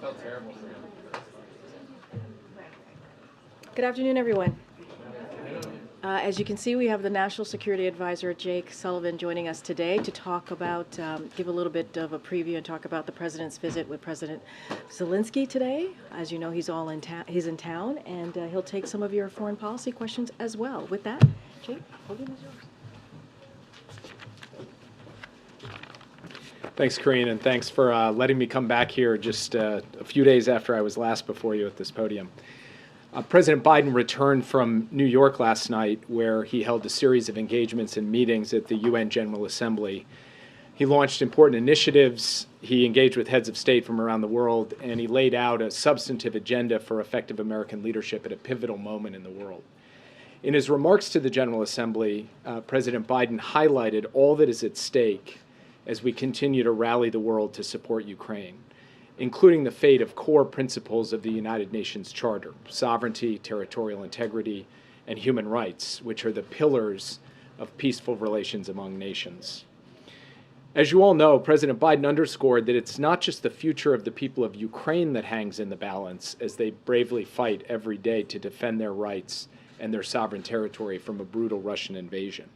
felt terrible for him. Good afternoon, everyone. As you can see, we have the National Security Advisor, Jake Sullivan, joining us today to talk about, give a little bit of a preview and talk about the President's visit with President Zelensky today. As you know, he's in town, and he'll take some of your foreign policy questions as well. With that, Jake, podium is yours. Thanks, Karine, and thanks for letting me come back here just a few days after I was last before you at this podium. President Biden returned from New York last night, where he held a series of engagements and meetings at the UN General Assembly. He launched important initiatives, he engaged with heads of state from around the world, and he laid out a substantive agenda for effective American leadership at a pivotal moment in the world. In his remarks to the General Assembly, President Biden highlighted all that is at stake as we continue to rally the world to support Ukraine, including the fate of core principles of the United Nations Charter: sovereignty, territorial integrity, and human rights, which are the pillars of peaceful relations among nations. As you all know, President Biden underscored that it's not just the future of the people of Ukraine that hangs in the balance as they bravely fight every day to defend their rights and their sovereign territory from a brutal Russian invasion.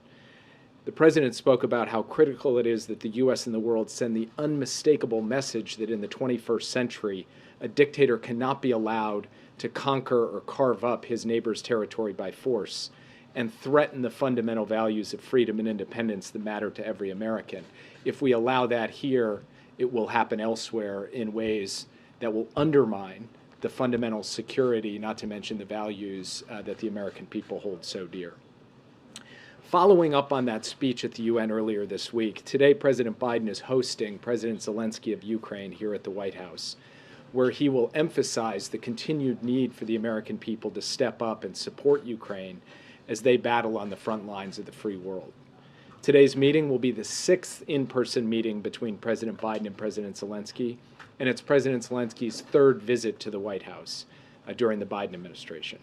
The President spoke about how critical it is that the U.S. and the world send the unmistakable message that in the 21st century, a dictator cannot be allowed to conquer or carve up his neighbor's territory by force and threaten the fundamental values of freedom and independence that matter to every American. If we allow that here, it will happen elsewhere in ways that will undermine the fundamental security, not to mention the values that the American people hold so dear. Following up on that speech at the UN earlier this week, today President Biden is hosting President Zelensky of Ukraine here at the White House, where he will emphasize the continued need for the American people to step up and support Ukraine as they battle on the front lines of the free world. Today's meeting will be the 6th in-person meeting between President Biden and President Zelensky, and it's President Zelensky's 3rd visit to the White House during the Biden administration.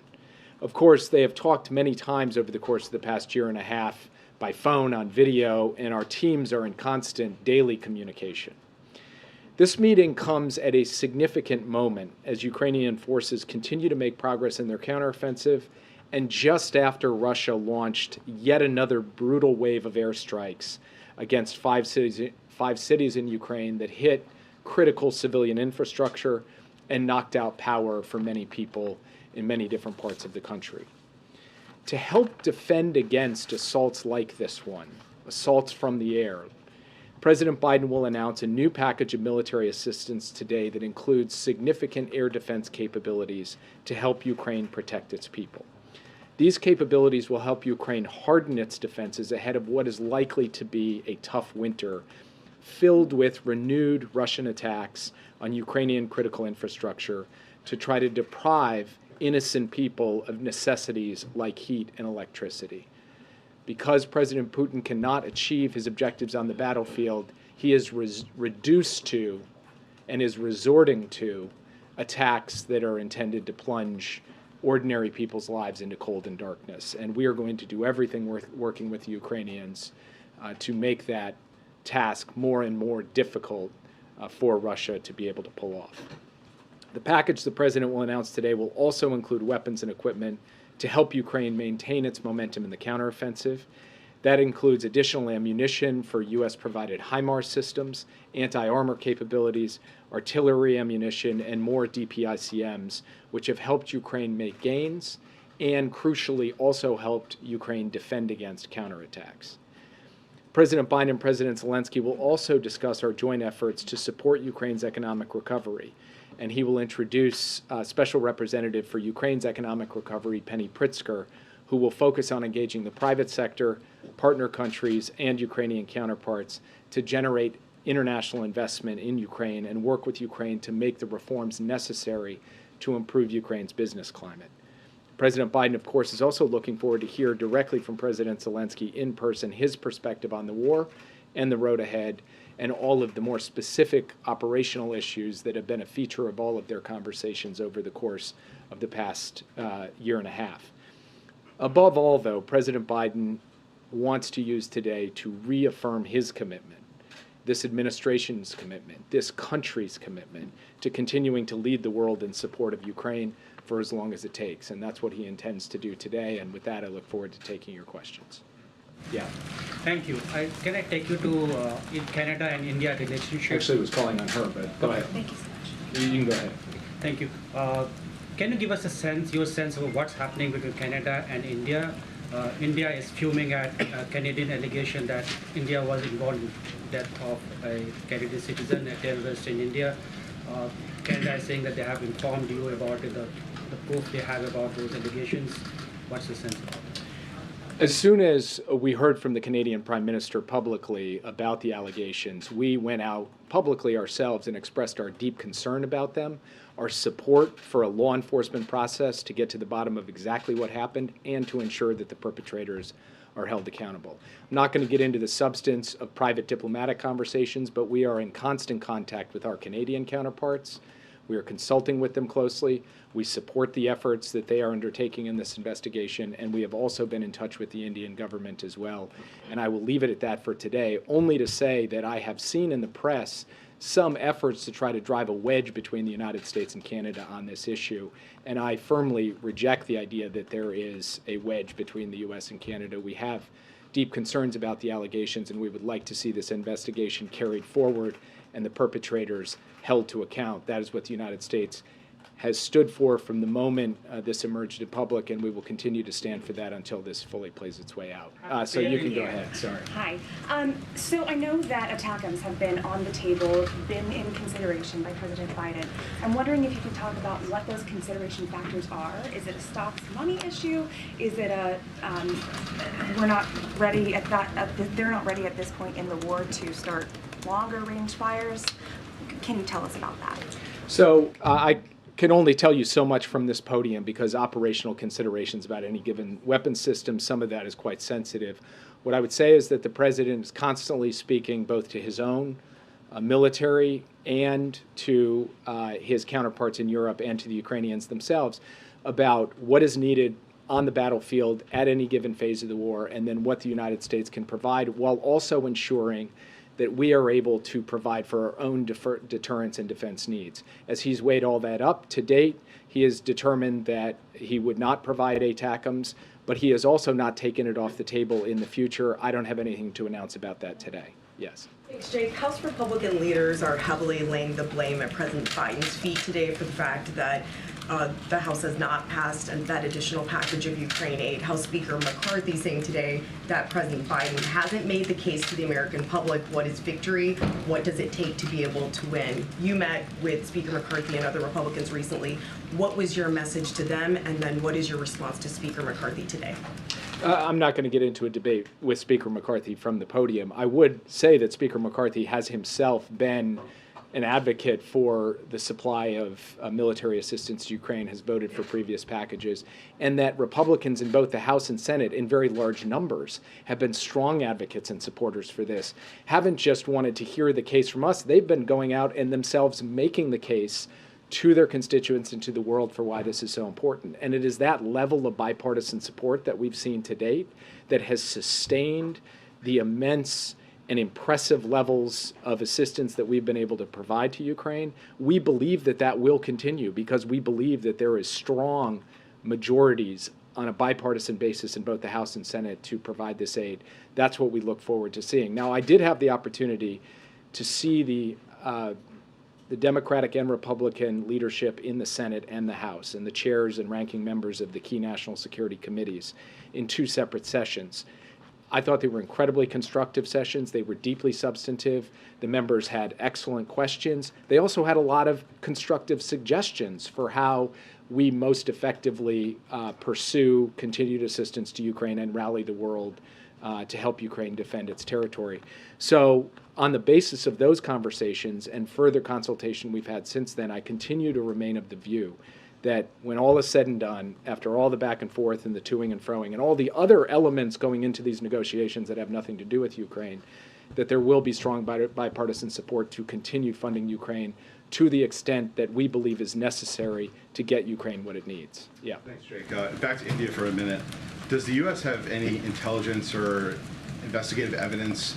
Of course, they have talked many times over the course of the past year and a half by phone, on video, and our teams are in constant daily communication. This meeting comes at a significant moment as Ukrainian forces continue to make progress in their counteroffensive, and just after Russia launched yet another brutal wave of airstrikes against five cities in Ukraine that hit critical civilian infrastructure and knocked out power for many people in many different parts of the country. To help defend against assaults like this one, assaults from the air, President Biden will announce a new package of military assistance today that includes significant air defense capabilities to help Ukraine protect its people. These capabilities will help Ukraine harden its defenses ahead of what is likely to be a tough winter, filled with renewed Russian attacks on Ukrainian critical infrastructure to try to deprive innocent people of necessities like heat and electricity. Because President Putin cannot achieve his objectives on the battlefield, he is reduced to and is resorting to attacks that are intended to plunge ordinary people's lives into cold and darkness. And we are going to do everything working with the Ukrainians to make that task more and more difficult for Russia to be able to pull off. The package the President will announce today will also include weapons and equipment to help Ukraine maintain its momentum in the counteroffensive. That includes additional ammunition for U.S.-provided HIMARS systems, anti-armor capabilities, artillery ammunition, and more DPICMs, which have helped Ukraine make gains and, crucially, also helped Ukraine defend against counterattacks. President Biden and President Zelensky will also discuss our joint efforts to support Ukraine's economic recovery, and he will introduce a special representative for Ukraine's economic recovery, Penny Pritzker, who will focus on engaging the private sector, partner countries, and Ukrainian counterparts to generate international investment in Ukraine and work with Ukraine to make the reforms necessary to improve Ukraine's business climate. President Biden, of course, is also looking forward to hear directly from President Zelensky in person his perspective on the war and the road ahead, and all of the more specific operational issues that have been a feature of all of their conversations over the course of the past year and a half. Above all, though, President Biden wants to use today to reaffirm his commitment this administration's commitment, this country's commitment to continuing to lead the world in support of Ukraine for as long as it takes. And that's what he intends to do today. And with that, I look forward to taking your questions. Yeah. Thank you. Can I take you to in Canada and India relationship? Actually, I was calling on her, but go ahead. Thank you so much. You can go ahead. Thank you. Can you give us a sense, your sense of what's happening between Canada and India? India is fuming at a Canadian allegation that India was involved in the death of a Canadian citizen, a terrorist in India. Canada is saying that they have informed you about the proof they have about those allegations. What's the sense about it? As soon as we heard from the Canadian Prime Minister publicly about the allegations, we went out publicly ourselves and expressed our deep concern about them, our support for a law enforcement process to get to the bottom of exactly what happened and to ensure that the perpetrators are held accountable. I'm not going to get into the substance of private diplomatic conversations, but we are in constant contact with our Canadian counterparts. We are consulting with them closely. We support the efforts that they are undertaking in this investigation, and we have also been in touch with the Indian government as well. And I will leave it at that for today, only to say that I have seen in the press some efforts to try to drive a wedge between the United States and Canada on this issue, and I firmly reject the idea that there is a wedge between the U.S. and Canada. We have deep concerns about the allegations, and we would like to see this investigation carried forward and the perpetrators held to account. That is what the United States has stood for from the moment this emerged in public, and we will continue to stand for that until this fully plays its way out. So you can go ahead, sorry. Hi. So I know that ATACMs have been on the table, been in consideration by President Biden. I'm wondering if you could talk about what those consideration factors are. Is it a stocks money issue? Is it a we're not ready at that? They're not ready at this point in the war to start longer range fires? Can you tell us about that? So I can only tell you so much from this podium because operational considerations about any given weapon system, some of that is quite sensitive. What I would say is that the president is constantly speaking both to his own military and to his counterparts in Europe and to the Ukrainians themselves about what is needed on the battlefield at any given phase of the war, and then what the United States can provide, while also ensuring that we are able to provide for our own deterrence and defense needs. As he's weighed all that up to date, he has determined that he would not provide ATACMs, but he has also not taken it off the table in the future. I don't have anything to announce about that today. Yes. Thanks, Jake. House Republican leaders are heavily laying the blame at President Biden's feet today for the fact that the House has not passed that additional package of Ukraine aid. House Speaker McCarthy saying today that President Biden hasn't made the case to the American public. What is victory? What does it take to be able to win? You met with Speaker McCarthy and other Republicans recently. What was your message to them? And then what is your response to Speaker McCarthy today? I'm not going to get into a debate with Speaker McCarthy from the podium. I would say that Speaker McCarthy has himself been an advocate for the supply of military assistance to Ukraine, has voted for previous packages, and that Republicans in both the House and Senate, in very large numbers, have been strong advocates and supporters for this. Haven't just wanted to hear the case from us, they've been going out and themselves making the case to their constituents and to the world for why this is so important. And it is that level of bipartisan support that we've seen to date that has sustained the immense and impressive levels of assistance that we've been able to provide to Ukraine. We believe that that will continue because we believe that there is strong majorities on a bipartisan basis in both the House and Senate to provide this aid. That's what we look forward to seeing. Now, I did have the opportunity to see the Democratic and Republican leadership in the Senate and the House, and the chairs and ranking members of the key national security committees in two separate sessions. I thought they were incredibly constructive sessions. They were deeply substantive. The members had excellent questions. They also had a lot of constructive suggestions for how we most effectively pursue continued assistance to Ukraine and rally the world to help Ukraine defend its territory. So on the basis of those conversations and further consultation we've had since then, I continue to remain of the view that when all is said and done, after all the back and forth and the toing and froing and all the other elements going into these negotiations that have nothing to do with Ukraine, that there will be strong bipartisan support to continue funding Ukraine to the extent that we believe is necessary to get Ukraine what it needs. Yeah. Thanks, Jake. Back to India for a minute. Does the U.S. have any intelligence or investigative evidence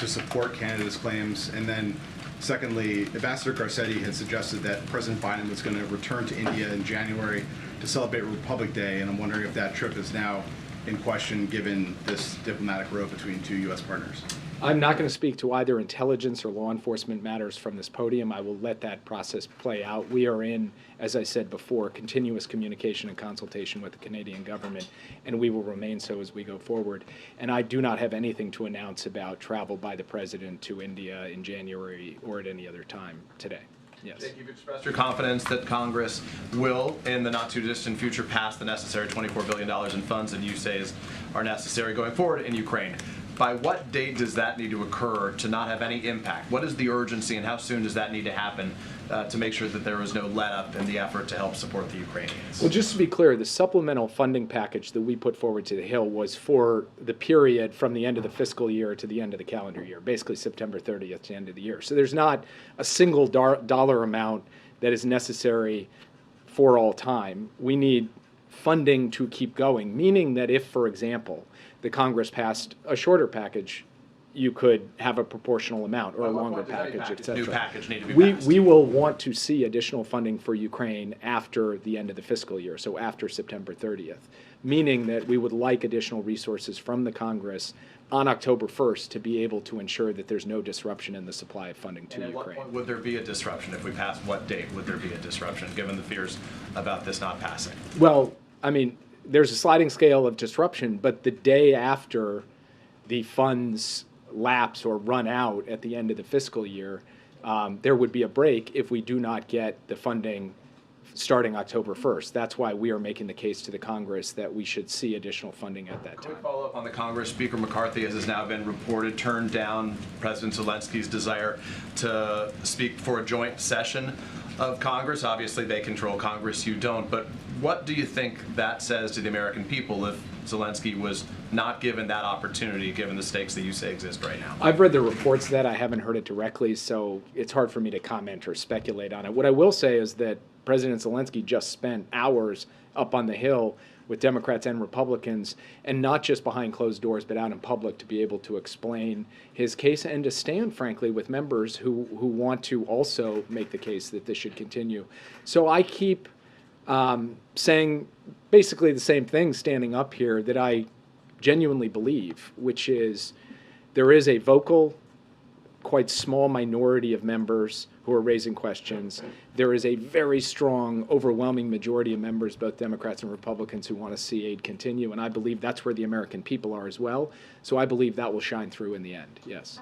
to support Canada's claims? And then secondly, Ambassador Garcetti had suggested that President Biden was going to return to India in January to celebrate Republic Day, and I'm wondering if that trip is now in question given this diplomatic row between two U.S. partners. I'm not going to speak to either intelligence or law enforcement matters from this podium. I will let that process play out. We are in, as I said before, continuous communication and consultation with the Canadian government, and we will remain so as we go forward. And I do not have anything to announce about travel by the President to India in January or at any other time today. Yes. Jake, you've expressed your confidence that Congress will, in the not-too-distant future, pass the necessary $24 billion in funds that you say are necessary going forward in Ukraine. By what date does that need to occur to not have any impact? What is the urgency, and how soon does that need to happen to make sure that there is no let-up in the effort to help support the Ukrainians? Well, just to be clear, the supplemental funding package that we put forward to the Hill was for the period from the end of the fiscal year to the end of the calendar year, basically September 30th to the end of the year. So there's not a single dollar amount that is necessary for all time. We need funding to keep going, meaning that if, for example, the Congress passed a shorter package, you could have a proportional amount or a longer package, et cetera. New package need to be passed. We will want to see additional funding for Ukraine after the end of the fiscal year, so after September 30th, meaning that we would like additional resources from the Congress on October 1st to be able to ensure that there's no disruption in the supply of funding to And at Ukraine. what point would there be a disruption? If we pass, what date would there be a disruption, given the fears about this not passing? Well, I mean, there's a sliding scale of disruption, but the day after the funds lapse or run out at the end of the fiscal year, there would be a break if we do not get the funding starting October 1st. That's why we are making the case to the Congress that we should see additional funding at that time. Quick follow-up on the Congress. Speaker McCarthy, as has now been reported, turned down President Zelensky's desire to speak for a joint session of Congress. Obviously, they control Congress, you don't. But what do you think that says to the American people if Zelensky was not given that opportunity, given the stakes that you say exist right now? I've read the reports of that. I haven't heard it directly, so it's hard for me to comment or speculate on it. What I will say is that President Zelensky just spent hours up on the Hill with Democrats and Republicans, and not just behind closed doors, but out in public to be able to explain his case and to stand, frankly, with members who want to also make the case that this should continue. So I keep saying basically the same thing standing up here that I genuinely believe, which is there is a vocal, quite small minority of members who are raising questions. There is a very strong, overwhelming majority of members, both Democrats and Republicans, who want to see aid continue, and I believe that's where the American people are as well. So I believe that will shine through in the end, yes.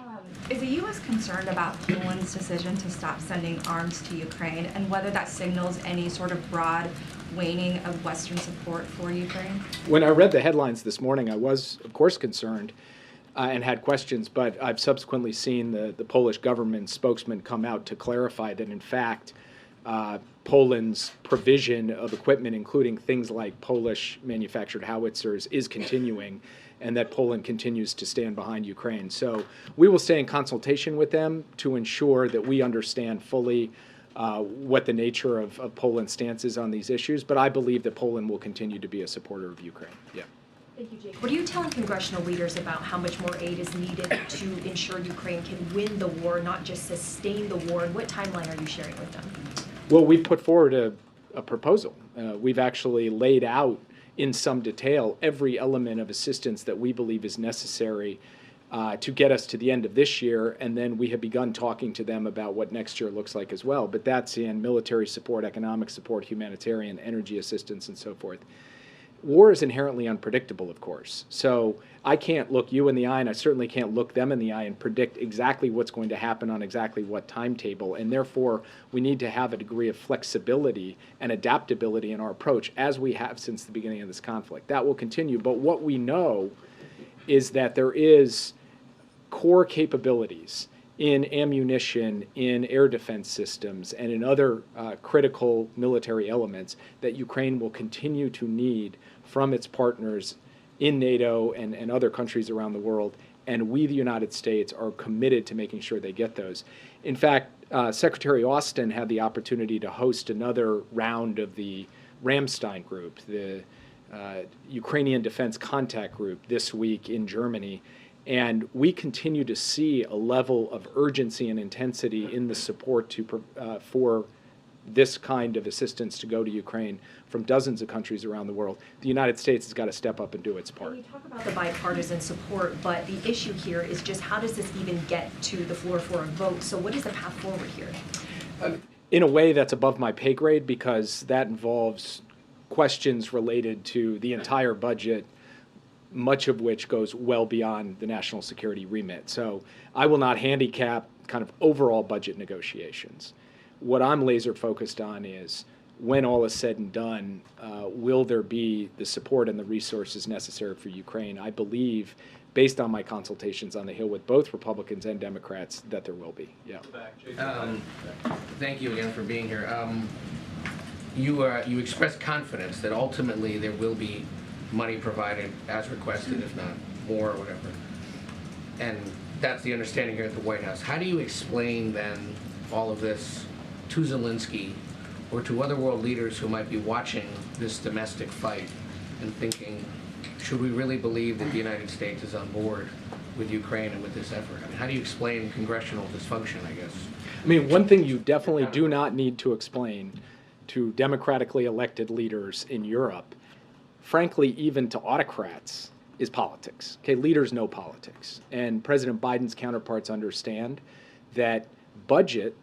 Is the U.S. concerned about Poland's decision to stop sending arms to Ukraine, and whether that signals any sort of broad waning of Western support for Ukraine? When I read the headlines this morning, I was, of course, concerned and had questions, but I've subsequently seen the Polish government spokesman come out to clarify that, in fact, Poland's provision of equipment, including things like Polish manufactured howitzers, is continuing, and that Poland continues to stand behind Ukraine. So we will stay in consultation with them to ensure that we understand fully what the nature of Poland's stance is on these issues, but I believe that Poland will continue to be a supporter of Ukraine. Yeah. Thank you, Jake. What are you telling congressional leaders about how much more aid is needed to ensure Ukraine can win the war, not just sustain the war? And what timeline are you sharing with them? Well, we've put forward a proposal. We've actually laid out in some detail every element of assistance that we believe is necessary to get us to the end of this year, and then we have begun talking to them about what next year looks like as well. But that's in military support, economic support, humanitarian, energy assistance, and so forth. War is inherently unpredictable, of course. So I can't look you in the eye, and I certainly can't look them in the eye and predict exactly what's going to happen on exactly what timetable. And therefore, we need to have a degree of flexibility and adaptability in our approach, as we have since the beginning of this conflict. That will continue. But what we know is that there is core capabilities in ammunition, in air defense systems, and in other critical military elements that Ukraine will continue to need from its partners in NATO and other countries around the world. And we, the United States, are committed to making sure they get those. In fact, Secretary Austin had the opportunity to host another round of the Ramstein Group, the Ukrainian Defense Contact Group, this week in Germany. And we continue to see a level of urgency and intensity in the support for this kind of assistance to go to Ukraine from dozens of countries around the world. The United States has got to step up and do its part. And you talk about the bipartisan support, but the issue here is just how does this even get to the floor for a vote? So what is the path forward here? In a way that's above my pay grade, because that involves questions related to the entire budget, much of which goes well beyond the national security remit. So I will not handicap kind of overall budget negotiations. What I'm laser focused on is, when all is said and done, will there be the support and the resources necessary for Ukraine? I believe, based on my consultations on the Hill with both Republicans and Democrats, that there will be. Yeah. Thank you again for being here. You expressed confidence that ultimately there will be money provided as requested, if not more or whatever. And that's the understanding here at the White House. How do you explain then all of this to Zelensky or to other world leaders who might be watching this domestic fight and thinking, should we really believe that the United States is on board with Ukraine and with this effort? I mean, how do you explain congressional dysfunction, I guess? I mean, one thing you definitely do not need to explain to democratically elected leaders in Europe, frankly, even to autocrats, is politics. Okay, leaders know politics. And President Biden's counterparts understand that budget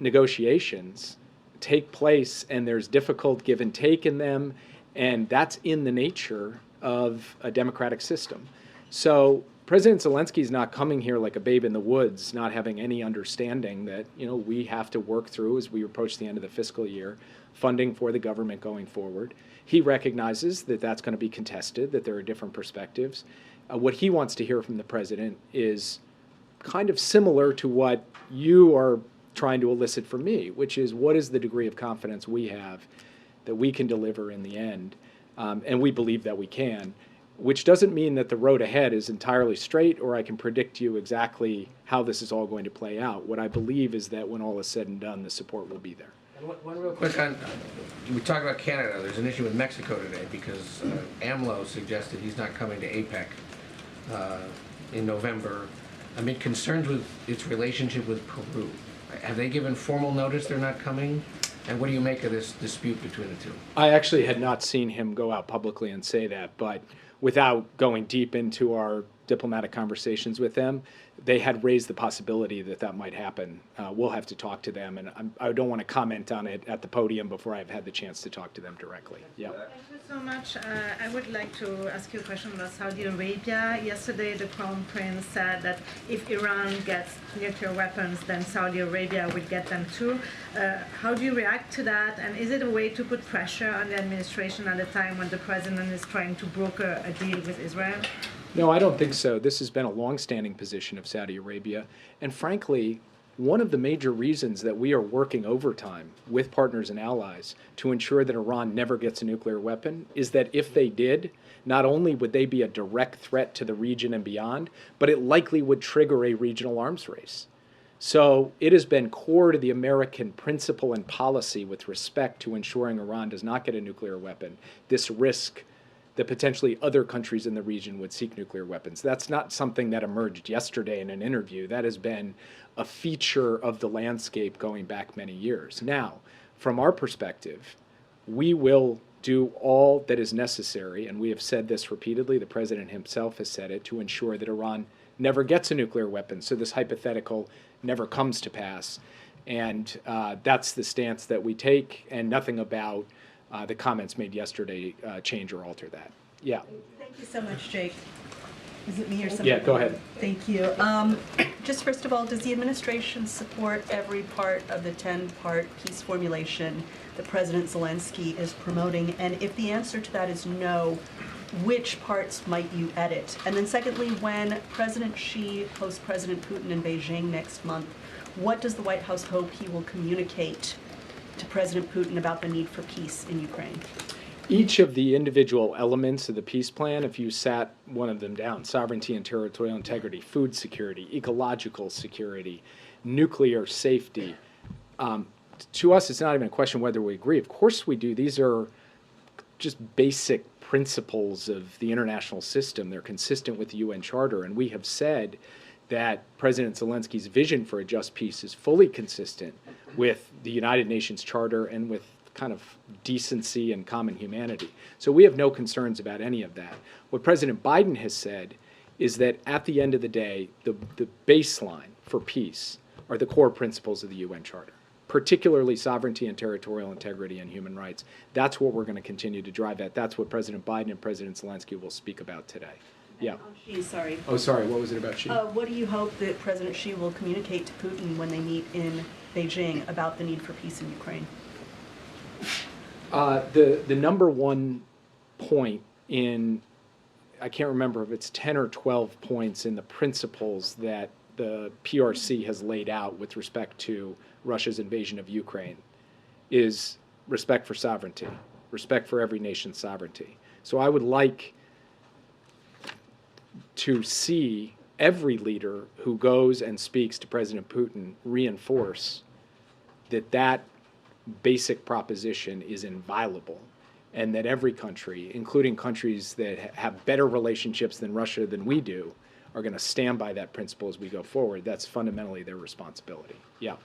negotiations take place and there's difficult give and take in them, and that's in the nature of a democratic system. So President Zelensky is not coming here like a babe in the woods, not having any understanding that, you know, we have to work through, as we approach the end of the fiscal year, funding for the government going forward. He recognizes that that's going to be contested, that there are different perspectives. What he wants to hear from the president is kind of similar to what you are trying to elicit from me, which is, what is the degree of confidence we have that we can deliver in the end? And we believe that we can, which doesn't mean that the road ahead is entirely straight or I can predict to you exactly how this is all going to play out. What I believe is that when all is said and done, the support will be there. And one real quick on, we talk about Canada. There's an issue with Mexico today because AMLO suggested he's not coming to APEC in November amid concerns with its relationship with Peru. Have they given formal notice they're not coming? And what do you make of this dispute between the two? I actually had not seen him go out publicly and say that, but without going deep into our diplomatic conversations with them, they had raised the possibility that that might happen. We'll have to talk to them, and I don't want to comment on it at the podium before I've had the chance to talk to them directly. Yeah. Thank you so much. I would like to ask you a question about Saudi Arabia. Yesterday, the Crown Prince said that if Iran gets nuclear weapons, then Saudi Arabia would get them too. How do you react to that? And is it a way to put pressure on the administration at a time when the president is trying to broker a deal with Israel? No, I don't think so. This has been a long-standing position of Saudi Arabia. And frankly, one of the major reasons that we are working overtime with partners and allies to ensure that Iran never gets a nuclear weapon is that if they did, not only would they be a direct threat to the region and beyond, but it likely would trigger a regional arms race. So it has been core to the American principle and policy with respect to ensuring Iran does not get a nuclear weapon, this risk that potentially other countries in the region would seek nuclear weapons. That's not something that emerged yesterday in an interview. That has been a feature of the landscape going back many years. Now, from our perspective, we will do all that is necessary, and we have said this repeatedly, the president himself has said it, to ensure that Iran never gets a nuclear weapon, so this hypothetical never comes to pass. And that's the stance that we take, and nothing about the comments made yesterday change or alter that. Yeah. Thank you so much, Jake. Is it me or something? Yeah, go ahead. Thank you. Just first of all, does the administration support every part of the 10-part peace formulation that President Zelensky is promoting? And if the answer to that is no, which parts might you edit? And then secondly, when President Xi hosts President Putin in Beijing next month, what does the White House hope he will communicate to President Putin about the need for peace in Ukraine? Each of the individual elements of the peace plan, if you sat one of them down, sovereignty and territorial integrity, food security, ecological security, nuclear safety, to us it's not even a question whether we agree. Of course we do. These are just basic principles of the international system. They're consistent with the UN Charter, and we have said that President Zelensky's vision for a just peace is fully consistent with the United Nations Charter and with kind of decency and common humanity. So we have no concerns about any of that. What President Biden has said is that at the end of the day, the baseline for peace are the core principles of the UN Charter, particularly sovereignty and territorial integrity and human rights. That's what we're going to continue to drive at. That's what President Biden and President Zelensky will speak about today. Yeah. Xi, sorry. Oh, sorry. What was it about Xi? What do you hope that President Xi will communicate to Putin when they meet in Beijing about the need for peace in Ukraine? The number one point in, I can't remember if it's 10 or 12 points in the principles that the PRC has laid out with respect to Russia's invasion of Ukraine is respect for sovereignty, respect for every nation's sovereignty. So I would like to see every leader who goes and speaks to President Putin reinforce that that basic proposition is inviolable, and that every country, including countries that have better relationships than Russia than we do, are going to stand by that principle as we go forward. That's fundamentally their responsibility. Yeah.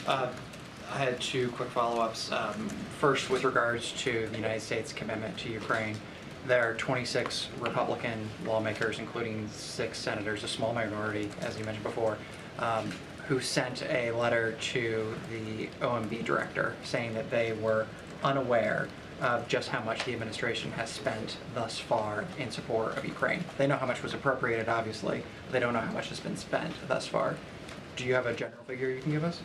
I had two quick follow-ups. First, with regards to the United States' commitment to Ukraine, there are 26 Republican lawmakers, including 6 senators, a small minority, as you mentioned before, who sent a letter to the OMB director saying that they were unaware of just how much the administration has spent thus far in support of Ukraine. They know how much was appropriated, obviously, but they don't know how much has been spent thus far. Do you have a general figure you can give us?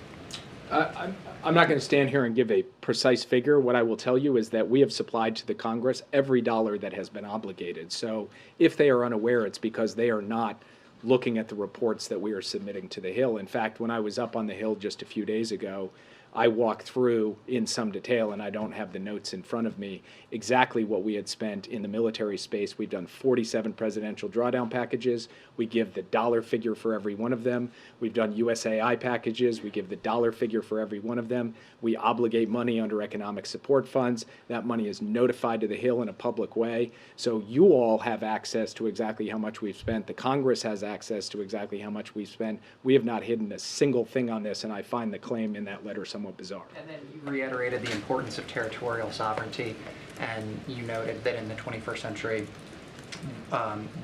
I'm not going to stand here and give a precise figure. What I will tell you is that we have supplied to the Congress every dollar that has been obligated. So if they are unaware, it's because they are not looking at the reports that we are submitting to the Hill. In fact, when I was up on the Hill just a few days ago, I walked through in some detail, and I don't have the notes in front of me, exactly what we had spent in the military space. We've done 47 presidential drawdown packages. We give the dollar figure for every one of them. We've done USAI packages. We give the dollar figure for every one of them. We obligate money under economic support funds. That money is notified to the Hill in a public way. So you all have access to exactly how much we've spent. The Congress has access to exactly how much we've spent. We have not hidden a single thing on this, and I find the claim in that letter somewhat bizarre. And then you reiterated the importance of territorial sovereignty, and you noted that in the 21st century,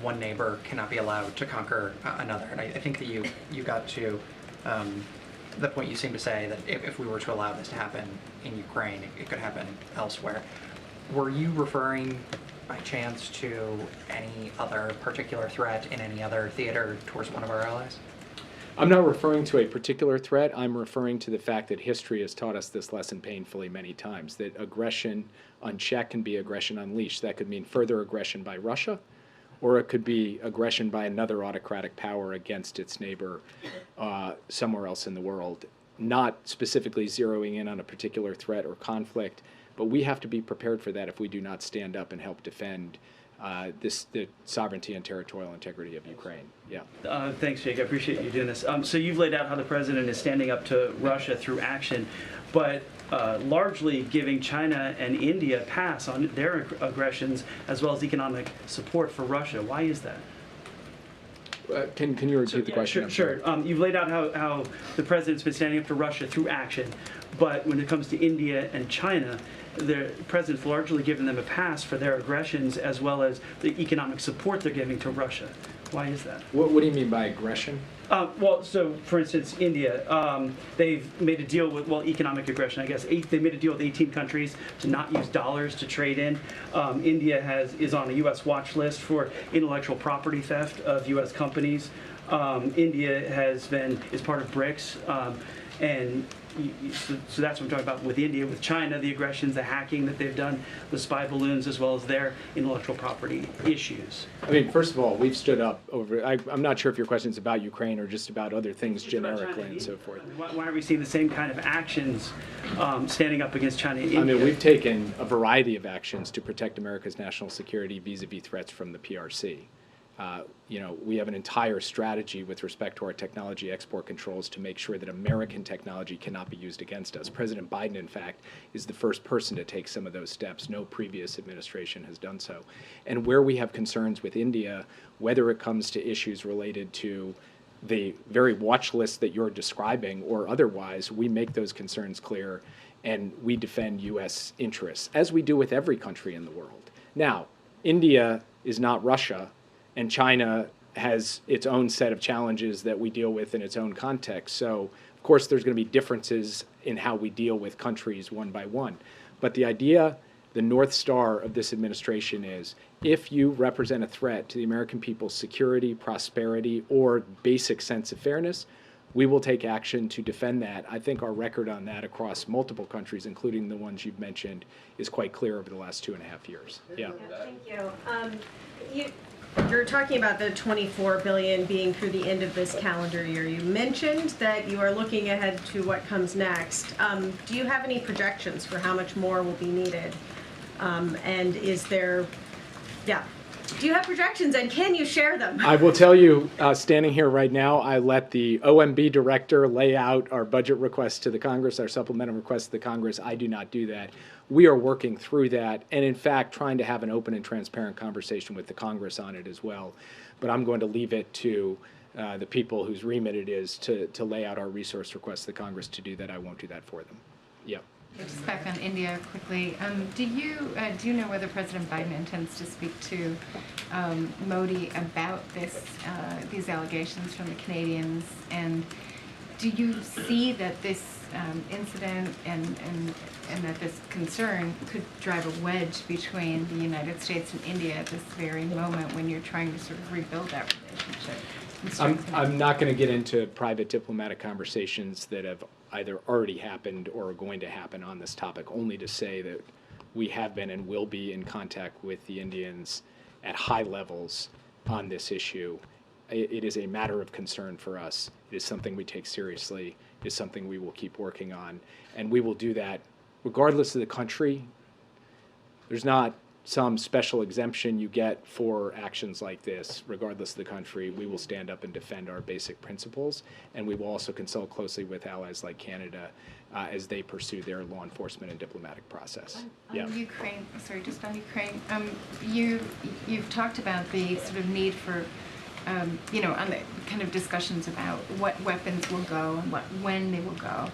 one neighbor cannot be allowed to conquer another. And I think that you got to the point you seem to say that if we were to allow this to happen in Ukraine, it could happen elsewhere. Were you referring by chance to any other particular threat in any other theater towards one of our allies? I'm not referring to a particular threat. I'm referring to the fact that history has taught us this lesson painfully many times, that aggression unchecked can be aggression unleashed. That could mean further aggression by Russia, or it could be aggression by another autocratic power against its neighbor somewhere else in the world, not specifically zeroing in on a particular threat or conflict, but we have to be prepared for that if we do not stand up and help defend the sovereignty and territorial integrity of Ukraine. Yeah. Thanks, Jake. I appreciate you doing this. So you've laid out how the president is standing up to Russia through action, but largely giving China and India a pass on their aggressions as well as economic support for Russia. Why is that? Can you repeat the question? Sure. You've laid out how the president's been standing up to Russia through action, but when it comes to India and China, the president's largely given them a pass for their aggressions as well as the economic support they're giving to Russia. Why is that? What do you mean by aggression? Well, so for instance, India, they've made a deal with, economic aggression, I guess. They made a deal with 18 countries to not use dollars to trade in. India is on a U.S. watch list for intellectual property theft of U.S. companies. India is part of BRICS, and so that's what I'm talking about with India. With China, the aggressions, the hacking that they've done, the spy balloons, as well as their intellectual property issues. I mean, first of all, we've stood up over, I'm not sure if your question is about Ukraine or just about other things generically and so forth. Why aren't we seeing the same kind of actions standing up against China and India? I mean, we've taken a variety of actions to protect America's national security vis-a-vis threats from the PRC. we have an entire strategy with respect to our technology export controls to make sure that American technology cannot be used against us. President Biden, in fact, is the first person to take some of those steps. No previous administration has done so. And where we have concerns with India, whether it comes to issues related to the very watch list that you're describing or otherwise, we make those concerns clear and we defend U.S. interests, as we do with every country in the world. Now, India is not Russia, and China has its own set of challenges that we deal with in its own context. So, of course, there's going to be differences in how we deal with countries one by one. But the idea, the North Star of this administration is, if you represent a threat to the American people's security, prosperity, or basic sense of fairness, we will take action to defend that. I think our record on that across multiple countries, including the ones you've mentioned, is quite clear over the last 2.5 years. Yeah. Thank you. You're talking about the $24 billion being through the end of this calendar year. You mentioned that you are looking ahead to what comes next. Do you have any projections for how much more will be needed? And is there, do you have projections and can you share them? I will tell you, standing here right now, I let the OMB director lay out our budget request to the Congress, our supplemental request to the Congress. I do not do that. We are working through that and, in fact, trying to have an open and transparent conversation with the Congress on it as well. But I'm going to leave it to the people whose remit it is to lay out our resource requests to the Congress to do that. I won't do that for them. Yep. Just back on India quickly. Do you know whether President Biden intends to speak to Modi about these allegations from the Canadians? And do you see that this incident and that this concern could drive a wedge between the United States and India at this very moment when you're trying to sort of rebuild that relationship? I'm not going to get into private diplomatic conversations that have either already happened or are going to happen on this topic, only to say that we have been and will be in contact with the Indians at high levels on this issue. It is a matter of concern for us. It is something we take seriously. It is something we will keep working on. And we will do that regardless of the country. There's not some special exemption you get for actions like this. Regardless of the country, we will stand up and defend our basic principles. And we will also consult closely with allies like Canada as they pursue their law enforcement and diplomatic process. On Ukraine, sorry, just on Ukraine, you've talked about the sort of need for on the kind of discussions about what weapons will go and when they will go.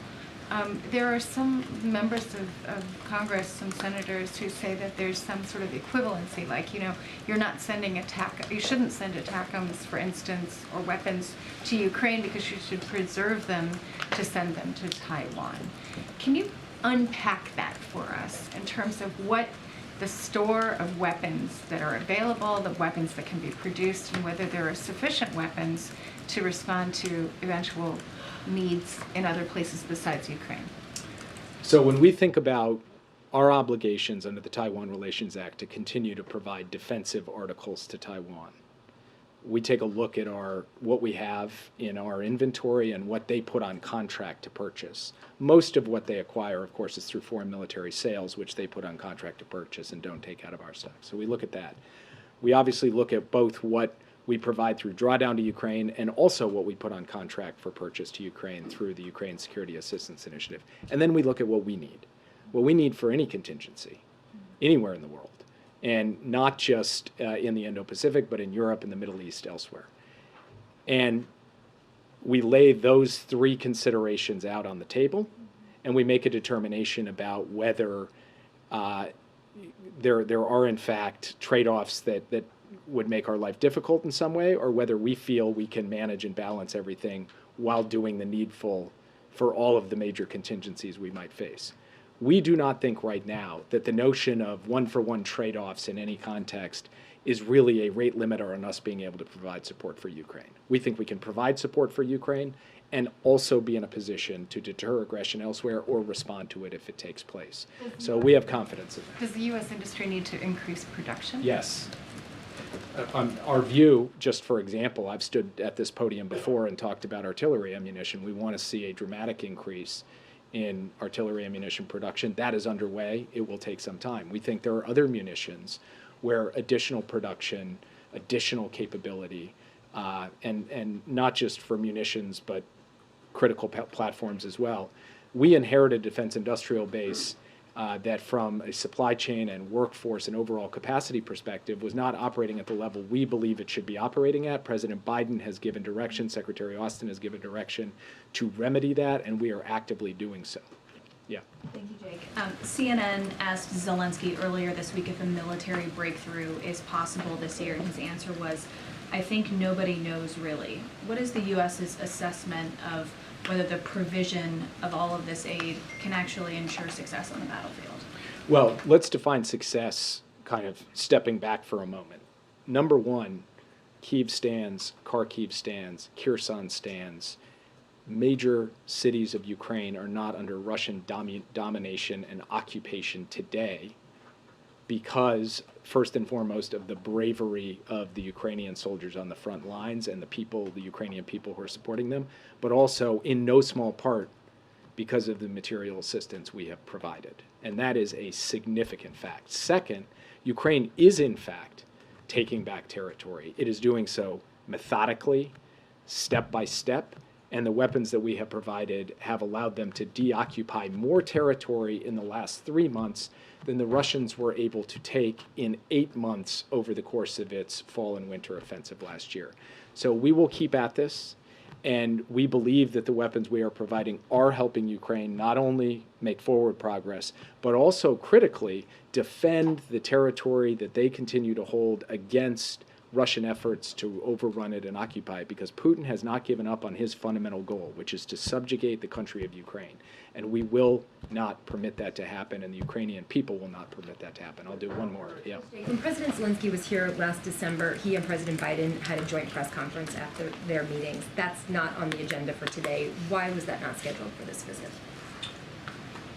There are some members of Congress, some senators who say that there's some sort of equivalency, like, you're not sending you shouldn't send ATACMS, for instance, or weapons to Ukraine because you should preserve them to send them to Taiwan. Can you unpack that for us in terms of what the store of weapons that are available, the weapons that can be produced, and whether there are sufficient weapons to respond to eventual needs in other places besides Ukraine? So when we think about our obligations under the Taiwan Relations Act to continue to provide defensive articles to Taiwan, we take a look at what we have in our inventory and what they put on contract to purchase. Most of what they acquire, of course, is through foreign military sales, which they put on contract to purchase and don't take out of our stock. So we look at that. We obviously look at both what we provide through drawdown to Ukraine and also what we put on contract for purchase to Ukraine through the Ukraine Security Assistance Initiative. And then we look at what we need for any contingency anywhere in the world. And not just in the Indo-Pacific, but in Europe, in the Middle East, elsewhere. And we lay those three considerations out on the table, and we make a determination about whether there are, in fact, trade-offs that would make our life difficult in some way, or whether we feel we can manage and balance everything while doing the needful for all of the major contingencies we might face. We do not think right now that the notion of one-for-one trade-offs in any context is really a rate limiter on us being able to provide support for Ukraine. We think we can provide support for Ukraine and also be in a position to deter aggression elsewhere or respond to it if it takes place. So we have confidence in that. Does the U.S. industry need to increase production? Yes. Our view, just for example, I've stood at this podium before and talked about artillery ammunition. We want to see a dramatic increase in artillery ammunition production. That is underway. It will take some time. We think there are other munitions where additional production additional capability, and not just for munitions, but critical platforms as well. We inherited a defense industrial base that from a supply chain and workforce and overall capacity perspective was not operating at the level we believe it should be operating at. President Biden has given direction, Secretary Austin has given direction to remedy that, and we are actively doing so. Yeah. Thank you, Jake. CNN asked Zelensky earlier this week if a military breakthrough is possible this year, and his answer was, I think nobody knows really. What is the U.S.'s assessment of whether the provision of all of this aid can actually ensure success on the battlefield? Well, let's define success kind of stepping back for a moment. Number one, Kyiv stands, Kharkiv stands, Kherson stands. Major cities of Ukraine are not under Russian domination and occupation today because, first and foremost, of the bravery of the Ukrainian soldiers on the front lines and the people, the Ukrainian people who are supporting them, but also in no small part because of the material assistance we have provided. And that is a significant fact. Second, Ukraine is in fact taking back territory. It is doing so methodically, step by step, and the weapons that we have provided have allowed them to deoccupy more territory in the last 3 months than the Russians were able to take in 8 months over the course of its fall and winter offensive last year. So we will keep at this, and we believe that the weapons we are providing are helping Ukraine not only make forward progress, but also critically defend the territory that they continue to hold against Russian efforts to overrun it and occupy it, because Putin has not given up on his fundamental goal, which is to subjugate the country of Ukraine. And we will not permit that to happen, and the Ukrainian people will not permit that to happen. I'll do one more. Yeah. When President Zelensky was here last December, he and President Biden had a joint press conference after their meetings. That's not on the agenda for today. Why was that not scheduled for this visit?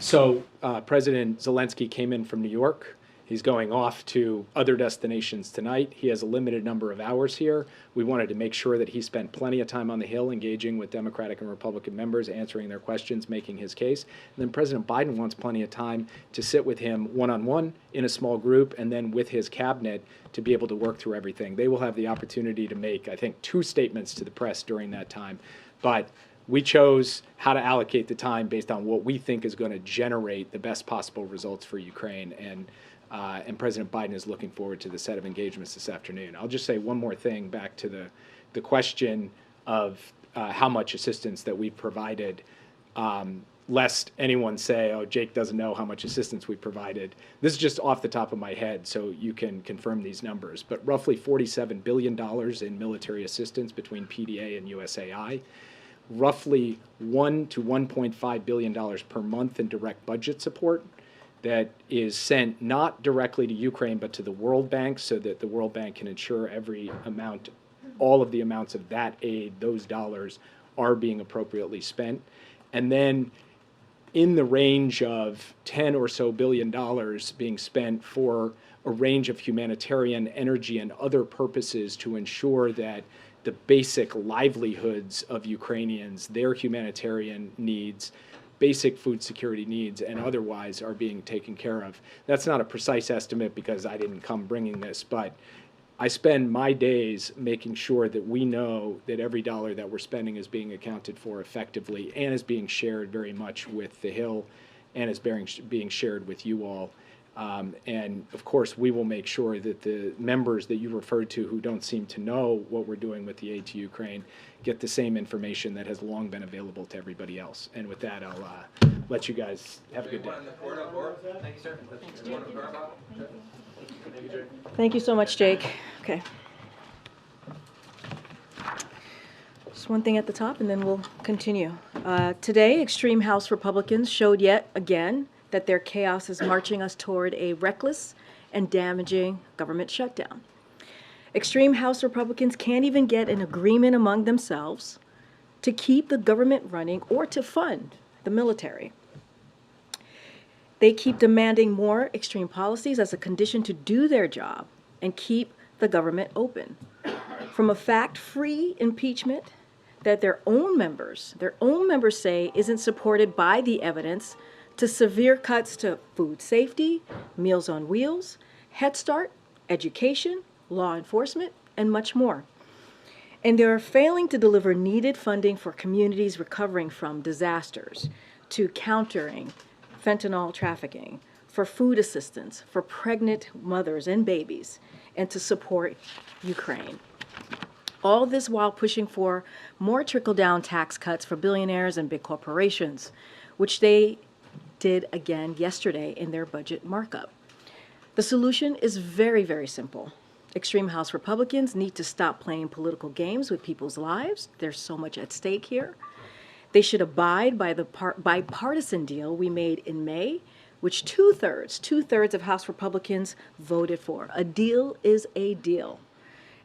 So President Zelensky came in from New York. He's going off to other destinations tonight. He has a limited number of hours here. We wanted to make sure that he spent plenty of time on the Hill engaging with Democratic and Republican members, answering their questions, making his case. And then President Biden wants plenty of time to sit with him one-on-one in a small group and then with his cabinet to be able to work through everything. They will have the opportunity to make, I think, 2 statements to the press during that time. But we chose how to allocate the time based on what we think is going to generate the best possible results for Ukraine. And President Biden is looking forward to the set of engagements this afternoon. I'll just say one more thing back to the question of how much assistance that we've provided, lest anyone say, oh, Jake doesn't know how much assistance we provided. This is just off the top of my head, so you can confirm these numbers. But roughly $47 billion in military assistance between PDA and USAI. Roughly $1 to $1.5 billion per month in direct budget support that is sent not directly to Ukraine, but to the World Bank, so that the World Bank can ensure every amount, all of the amounts of that aid, those dollars, are being appropriately spent. And then in the range of $10 billion or so being spent for a range of humanitarian, energy, and other purposes to ensure that the basic livelihoods of Ukrainians, their humanitarian needs, basic food security needs, and otherwise are being taken care of. That's not a precise estimate because I didn't come bringing this, but I spend my days making sure that we know that every dollar that we're spending is being accounted for effectively and is being shared very much with the Hill and is being shared with you all. And of course, we will make sure that the members that you referred to who don't seem to know what we're doing with the aid to Ukraine get the same information that has long been available to everybody else. And with that, I'll let you guys have a good day. Thank you, sir. Thank you so much, Jake. Okay. Just one thing at the top, and then we'll continue. Today, extreme House Republicans showed yet again that their chaos is marching us toward a reckless and damaging government shutdown. Extreme House Republicans can't even get an agreement among themselves to keep the government running or to fund the military. They keep demanding more extreme policies as a condition to do their job and keep the government open. From a fact-free impeachment that their own members say isn't supported by the evidence, to severe cuts to food safety, Meals on Wheels, Head Start, education, law enforcement, and much more. And they are failing to deliver needed funding for communities recovering from disasters, to countering fentanyl trafficking, for food assistance for pregnant mothers and babies, and to support Ukraine. All this while pushing for more trickle-down tax cuts for billionaires and big corporations, which they did again yesterday in their budget markup. The solution is very, very simple. Extreme House Republicans need to stop playing political games with people's lives. There's so much at stake here. They should abide by the bipartisan deal we made in May, which two-thirds of House Republicans voted for. A deal is a deal.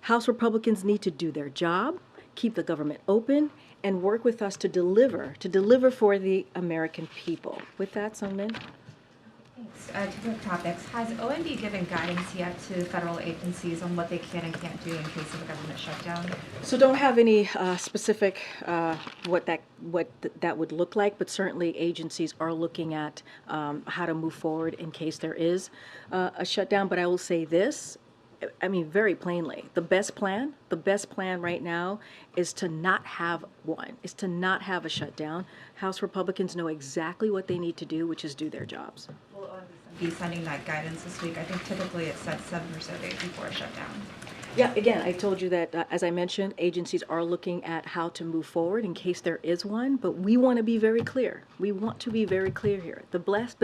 House Republicans need to do their job, keep the government open, and work with us to deliver for the American people. With that, Sungmin. Thanks. To different topics, has OMB given guidance yet to federal agencies on what they can and can't do in case of a government shutdown? So don't have any specific what that would look like, but certainly agencies are looking at how to move forward in case there is a shutdown. But I will say this, I mean, very plainly, the best plan right now is to not have one, is to not have a shutdown. House Republicans know exactly what they need to do, which is do their jobs. Will OMB be sending that guidance this week? I think typically it's said 7 or so days before a shutdown. Yeah, again, I told you that, as I mentioned, agencies are looking at how to move forward in case there is one, but we want to be very clear. We want to be very clear here. The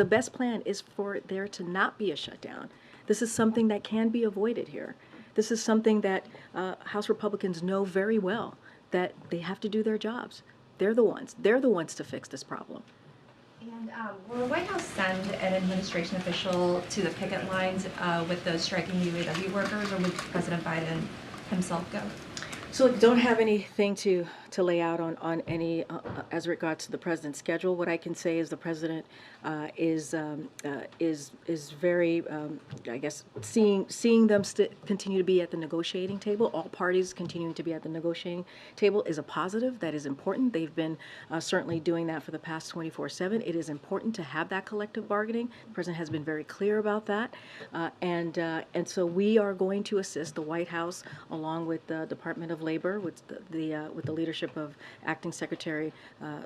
best plan is for there to not be a shutdown. This is something that can be avoided here. This is something that House Republicans know very well, that they have to do their jobs. They're the ones to fix this problem. And will the White House send an administration official to the picket lines with those striking UAW workers, or would President Biden himself go? So don't have anything to lay out on any as regards to the president's schedule. What I can say is the president is very, I guess, seeing them continue to be at the negotiating table. All parties continuing to be at the negotiating table is a positive. That is important. They've been certainly doing that for the past 24/7. It is important to have that collective bargaining. The president has been very clear about that, and so we are going to assist the White House along with the Department of Labor, with the leadership of Acting Secretary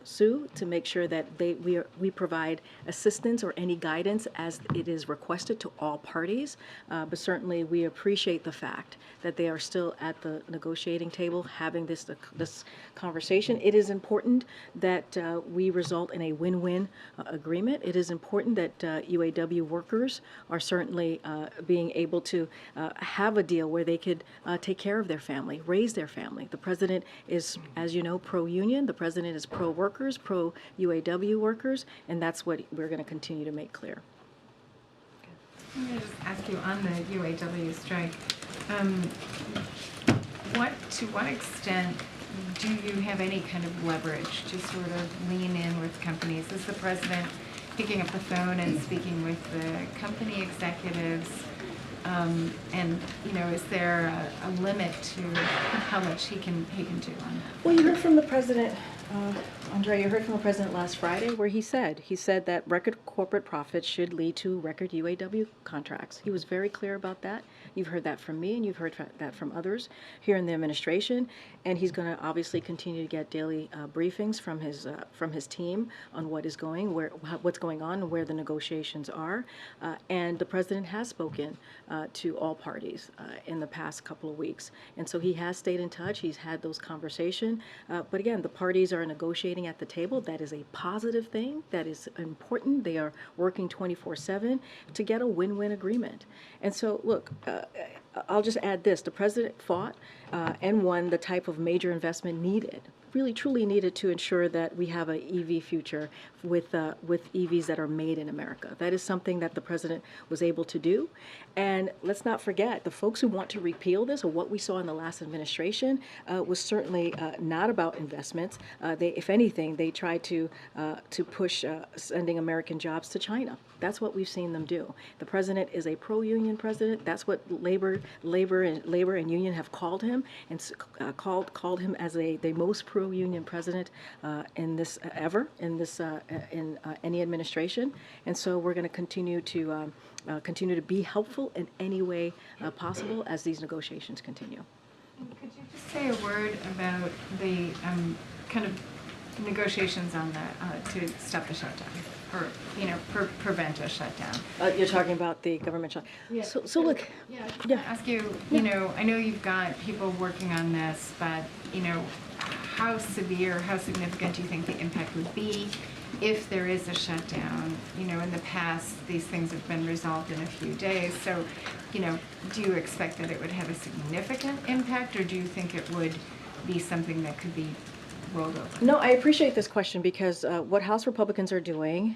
Sue, to make sure that we provide assistance or any guidance as it is requested to all parties. But certainly we appreciate the fact that they are still at the negotiating table having this conversation. It is important that we result in a win-win agreement. It is important that UAW workers are certainly being able to have a deal where they could take care of their family, raise their family. The president is, as you know, pro-union. The president is pro-workers, pro-UAW workers, and that's what we're going to continue to make clear. I'm going to just ask you on the UAW strike, to what extent do you have any kind of leverage to sort of lean in with companies? Is the president picking up the phone and speaking with the company executives? And is there a limit to how much he can do on that? Well, you heard from the president, Andre. You heard from the president last Friday, where he said that record corporate profits should lead to record UAW contracts. He was very clear about that. You've heard that from me, and you've heard that from others here in the administration. And he's going to obviously continue to get daily briefings from his team on what's going on, and where the negotiations are. And the president has spoken to all parties in the past couple of weeks, and so he has stayed in touch. He's had those conversations. But again, the parties are negotiating at the table. That is a positive thing. That is important. They are working 24/7 to get a win-win agreement. And so, look, I'll just add this. The president fought and won the type of major investment needed, really truly needed, to ensure that we have an EV future with EVs that are made in America. That is something that the president was able to do. And let's not forget, the folks who want to repeal this, or what we saw in the last administration, was certainly not about investments. If anything, they tried to push sending American jobs to China. That's what we've seen them do. The president is a pro-union president. That's what labor and union have called him, and called him as the most pro-union president in any administration. And so we're going to continue to be helpful in any way possible as these negotiations continue. Could you just say a word about the kind of negotiations on the to stop the shutdown, or prevent a shutdown? You're talking about the government shutdown. Yeah. So look. Yeah. I just want to ask you. I know you've got people working on this, but how severe, how significant do you think the impact would be if there is a shutdown? In the past, these things have been resolved in a few days. So, do you expect that it would have a significant impact, or do you think it would be something that could be rolled over? No, I appreciate this question because what House Republicans are doing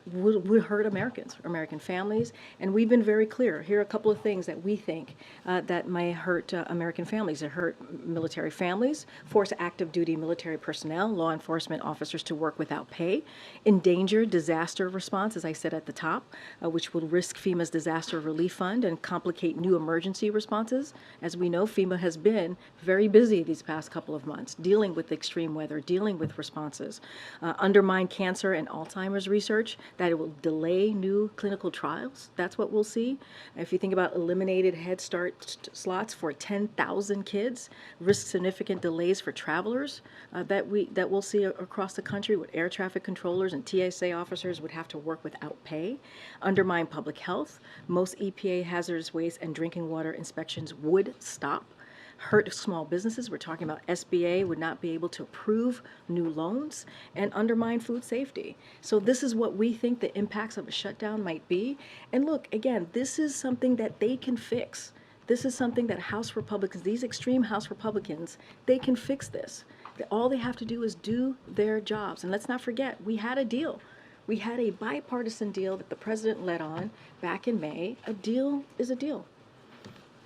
would hurt Americans, American families, and we've been very clear. Here are a couple of things that we think that may hurt American families. It hurt military families, force active duty military personnel, law enforcement officers to work without pay, endanger disaster response, as I said at the top, which will risk FEMA's disaster relief fund and complicate new emergency responses. As we know, FEMA has been very busy these past couple of months, dealing with extreme weather, dealing with responses, undermine cancer and Alzheimer's research, that it will delay new clinical trials. That's what we'll see. If you think about eliminated Head Start slots for 10,000 kids, risk significant delays for travelers that we'll see across the country, with air traffic controllers and TSA officers would have to work without pay, undermine public health. Most EPA hazardous waste and drinking water inspections would stop. Hurt small businesses. We're talking about SBA would not be able to approve new loans, and undermine food safety. So this is what we think the impacts of a shutdown might be. And look, again, this is something that they can fix. This is something that House Republicans, these extreme House Republicans, they can fix this. All they have to do is do their jobs. And let's not forget, we had a deal. We had a bipartisan deal that the president led on back in May. A deal is a deal.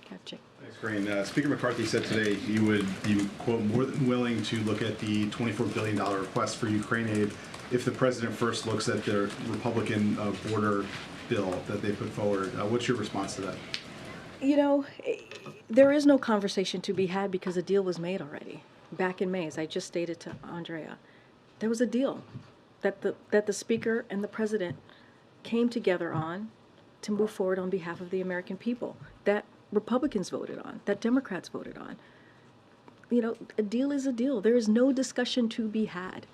Gotcha. Thanks, Karine. Speaker McCarthy said today you would be, quote, more than willing to look at the $24 billion request for Ukraine aid if the president first looks at the Republican border bill that they put forward. What's your response to that? There is no conversation to be had because a deal was made already back in May, as I just stated to Andrea. There was a deal that the speaker and the president came together on to move forward on behalf of the American people, that Republicans voted on, that Democrats voted on. A deal is a deal. There is no discussion to be had.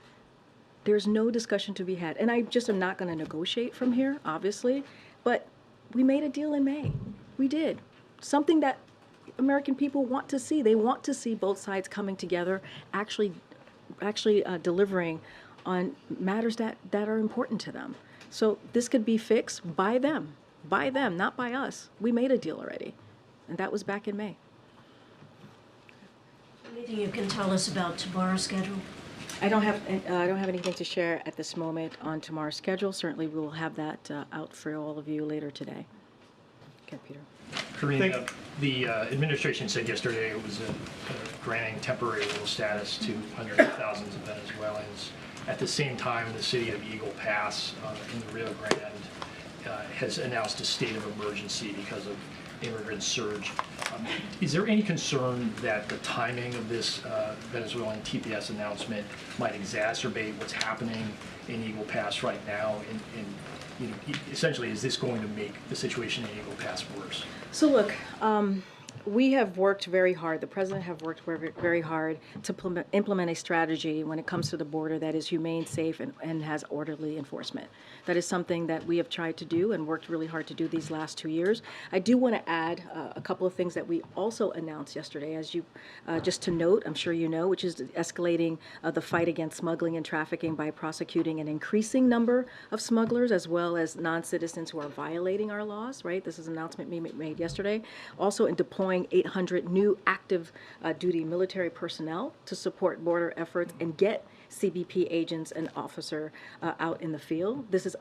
There's no discussion to be had. And I just am not going to negotiate from here, obviously, but we made a deal in May. We did. Something that American people want to see. They want to see both sides coming together, actually delivering on matters that are important to them. So this could be fixed by them, not by us. We made a deal already. And that was back in May. Anything you can tell us about tomorrow's schedule? I don't have anything to share at this moment on tomorrow's schedule. Certainly, we will have that out for all of you later today. Okay, Peter. Karine, the administration said yesterday it was granting temporary legal status to hundreds of thousands of Venezuelans. At the same time, the city of Eagle Pass in the Rio Grande has announced a state of emergency because of immigrant surge. Is there any concern that the timing of this Venezuelan TPS announcement might exacerbate what's happening in Eagle Pass right now? And essentially, is this going to make the situation in Eagle Pass worse? So look, we have worked very hard, the president have worked very hard to implement a strategy when it comes to the border that is humane, safe, and has orderly enforcement. That is something that we have tried to do and worked really hard to do these last 2 years. I do want to add a couple of things that we also announced yesterday, as you, just to note, I'm sure you know, which is escalating the fight against smuggling and trafficking by prosecuting an increasing number of smugglers as well as non-citizens who are violating our laws, right? This is an announcement we made yesterday. Also in deploying 800 new active duty military personnel to support border efforts and get CBP agents and officer out in the field. This is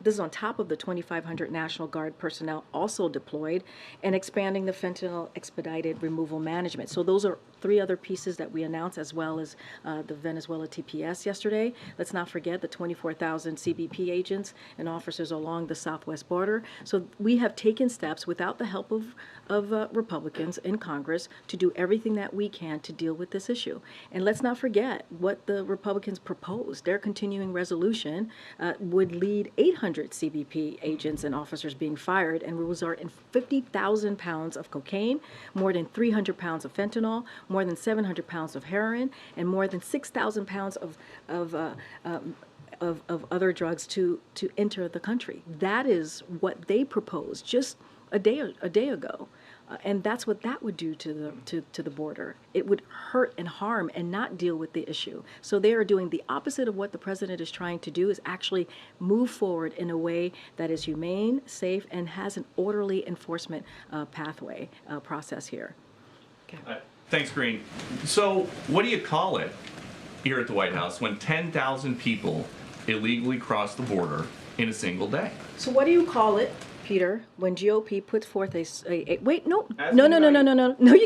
this is on top of the 2,500 National Guard personnel also deployed, and expanding the fentanyl expedited removal management. So those are 3 other pieces that we announced, as well as the Venezuela TPS yesterday. Let's not forget the 24,000 CBP agents and officers along the southwest border. So we have taken steps without the help of Republicans in Congress to do everything that we can to deal with this issue. And let's not forget, what the Republicans proposed. Their continuing resolution would lead 800 CBP agents and officers being fired and will result in 50,000 pounds of cocaine, more than 300 pounds of fentanyl, more than 700 pounds of heroin, and more than 6,000 pounds of other drugs to enter the country. That is what they proposed just a day ago. And that's what that would do to the border. It would hurt and harm and not deal with the issue. So they are doing the opposite of what the president is trying to do, is actually move forward in a way that is humane, safe, and has an orderly enforcement pathway process here. Okay. Thanks, Karine. So what do you call it here at the White House when 10,000 people illegally cross the border in a single day? So what do you call it, Peter, when GOP puts forth a wait, no, you can't.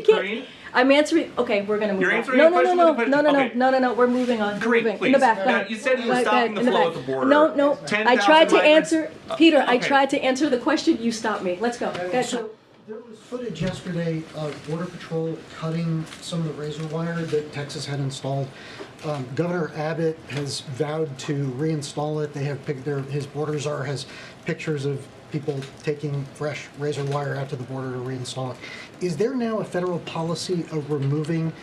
Karine? I'm answering. Okay, we're gonna move You're on. answering a question with a question? Okay. No, we're moving on. Karine, We're moving. please. In the back. Now, you said you were Right, stopping the in the flow back. at the border. No. 10,000 I tried to migrants- answer, Peter. I okay. tried to answer the question. You stopped me. Let's go. So there was footage yesterday of Border Patrol cutting some of the razor wire that Texas had installed. Governor Abbott has vowed to reinstall it. They have his border czar has pictures of people taking fresh razor wire out to the border to reinstall it. Is there now a federal policy of removing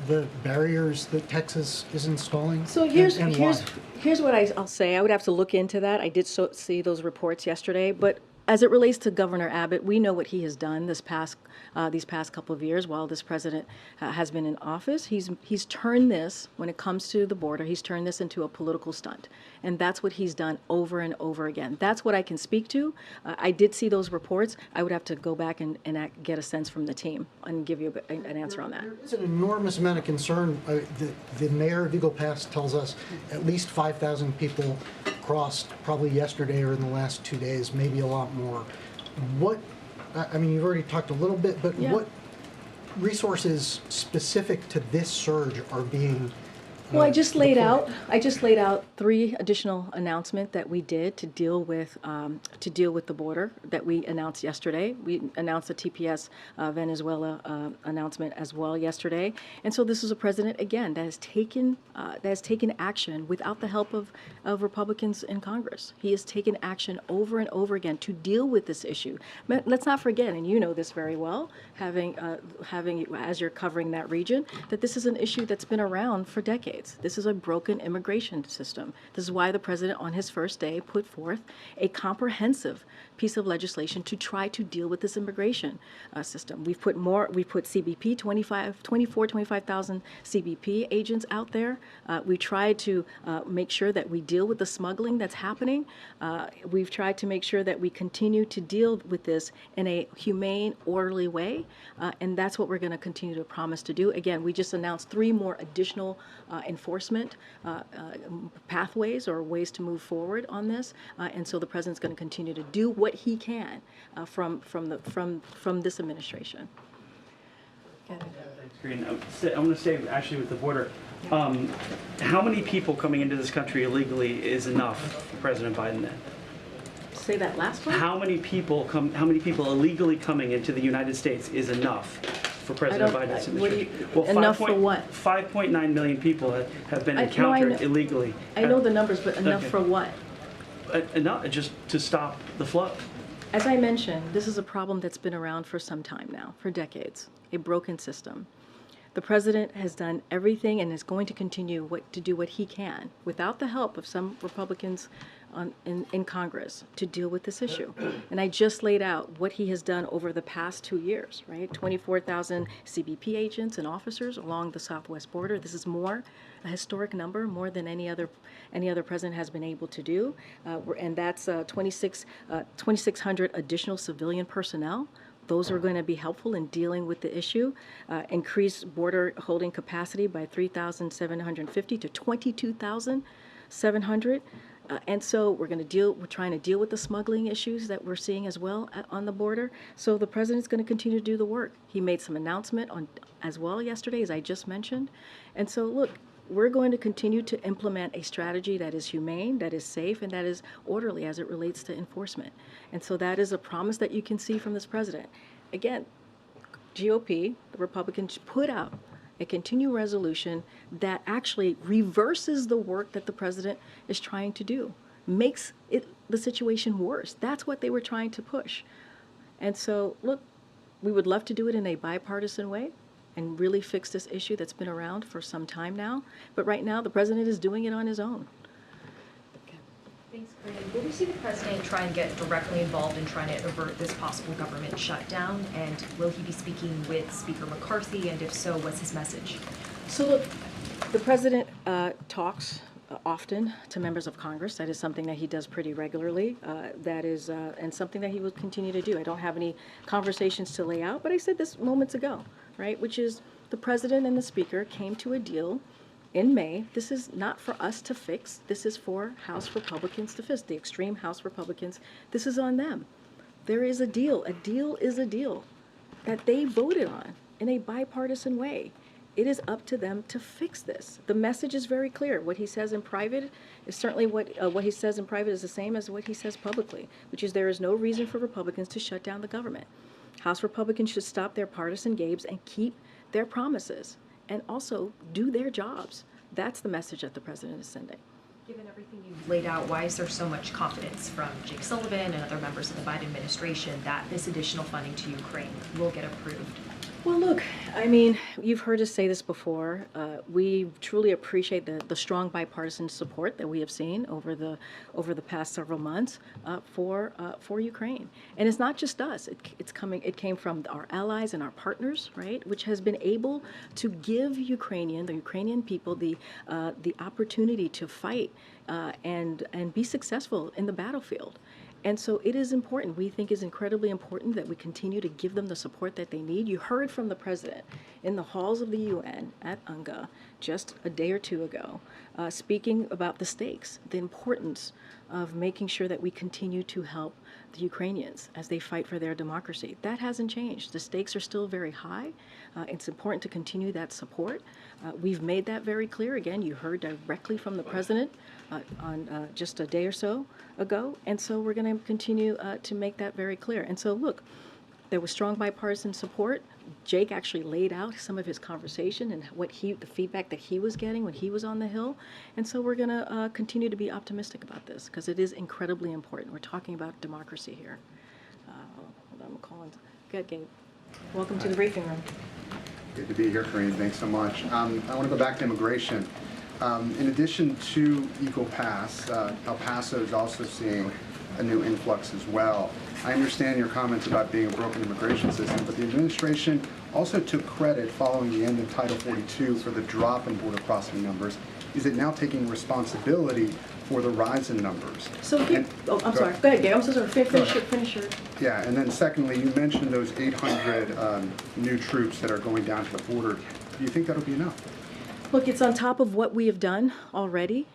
the barriers that Texas is installing? So here's what I'll say. I would have to look into that. I did see those reports yesterday, but as it relates to Governor Abbott, we know what he has done these past couple of years while this president has been in office. He's turned this, when it comes to the border, he's turned this into a political stunt. And that's what he's done over and over again. That's what I can speak to. I did see those reports. I would have to go back and get a sense from the team and give you an answer on that. There is an enormous amount of concern. The mayor of Eagle Pass tells us at least 5,000 people crossed probably yesterday or in the last 2 days, maybe a lot more. I mean, you've already talked a little bit, but what resources specific to this surge are being Well, I just laid out 3 additional announcements that we did to deal with the border that we announced yesterday. We announced the TPS Venezuela announcement as well yesterday, and so this is a president again that has taken action without the help of Republicans in Congress. He has taken action over and over again to deal with this issue. But let's not forget, and you know this very well, having as you're covering that region, that this is an issue that's been around for decades. This is a broken immigration system. This is why the president on his first day put forth a comprehensive piece of legislation to try to deal with this immigration system. We put CBP, 25,000 CBP agents out there. We tried to make sure that we deal with the smuggling that's happening. We've tried to make sure that we continue to deal with this in a humane, orderly way, and that's what we're going to continue to promise to do. Again, we just announced 3 more additional enforcement pathways or ways to move forward on this, and so the president's going to continue to do what he can from this administration. Thanks, Karine. I want to stay actually with the border. How many people coming into this country illegally is enough for President Biden then? Say that last one. How many people illegally coming into the United States is enough for President Biden's administration? Enough for what? 5.9 million people have been encountered illegally. I know the numbers, but enough for what? Enough just to stop the flow. As I mentioned, this is a problem that's been around for some time now, for decades, a broken system. The president has done everything and is going to continue to do what he can, without the help of some Republicans in Congress, to deal with this issue. And I just laid out what he has done over the past 2 years, right? 24,000 CBP agents and officers along the southwest border. This is a historic number, more than any other president has been able to do. And that's 2,600 additional civilian personnel. Those are going to be helpful in dealing with the issue. Increase border holding capacity by 3,750 to 22,700. And so we're trying to deal with the smuggling issues that we're seeing as well on the border. So the president's going to continue to do the work. He made some announcement as well yesterday, as I just mentioned. And so look, we're going to continue to implement a strategy that is humane, that is safe, and that is orderly as it relates to enforcement. And so that is a promise that you can see from this president. Again, GOP, the Republicans, put out a continuing resolution that actually reverses the work that the president is trying to do, makes the situation worse. That's what they were trying to push. And so, look, we would love to do it in a bipartisan way and really fix this issue that's been around for some time now. But right now, the president is doing it on his own. Thanks, Karine. Will we see the president try and get directly involved in trying to avert this possible government shutdown? And will he be speaking with Speaker McCarthy? And if so, what's his message? So look, the president talks often to members of Congress. That is something that he does pretty regularly. That is, and something that he will continue to do. I don't have any conversations to lay out, but I said this moments ago, right? Which is the president and the speaker came to a deal in May. This is not for us to fix. This is for House Republicans to fix, the extreme House Republicans. This is on them. There is a deal. A deal is a deal that they voted on in a bipartisan way. It is up to them to fix this. The message is very clear. What he says in private is certainly what he says in private is the same as what he says publicly, which is there is no reason for Republicans to shut down the government. House Republicans should stop their partisan games and keep their promises, and also do their jobs. That's the message that the president is sending. Given everything you've laid out, why is there so much confidence from Jake Sullivan and other members of the Biden administration that this additional funding to Ukraine will get approved? Well, look, I mean, you've heard us say this before. We truly appreciate the strong bipartisan support that we have seen over the past several months for Ukraine. And it's not just us. It came from our allies and our partners, right? Which has been able to give the Ukrainian people the opportunity to fight and be successful in the battlefield. And so it is important, we think is incredibly important that we continue to give them the support that they need. You heard from the president in the halls of the UN at UNGA just a day or two ago, speaking about the stakes, the importance of making sure that we continue to help the Ukrainians as they fight for their democracy. That hasn't changed. The stakes are still very high. It's important to continue that support. We've made that very clear. Again, you heard directly from the president on just a day or so ago. And so we're going to continue to make that very clear. And so, look, there was strong bipartisan support. Jake actually laid out some of his conversation and the feedback that he was getting when he was on the Hill. And so we're going to continue to be optimistic about this because it is incredibly important. We're talking about democracy here. Hold on, I'm calling. Good, Gabe. Welcome to the briefing room. Good to be here, Karine. Thanks so much. I want to go back to immigration. In addition to Eagle Pass, El Paso is also seeing a new influx as well. I understand your comments about being a broken immigration system, but the administration also took credit following the end of Title 42 for the drop in border crossing numbers. Is it now taking responsibility for the rise in numbers? So here, I'm sorry. Go ahead, Gabe. I'm so sorry. Finish your. Yeah, and then secondly, you mentioned those 800 new troops that are going down to the border. Do you think that'll be enough? Look, it's on top of what we have done already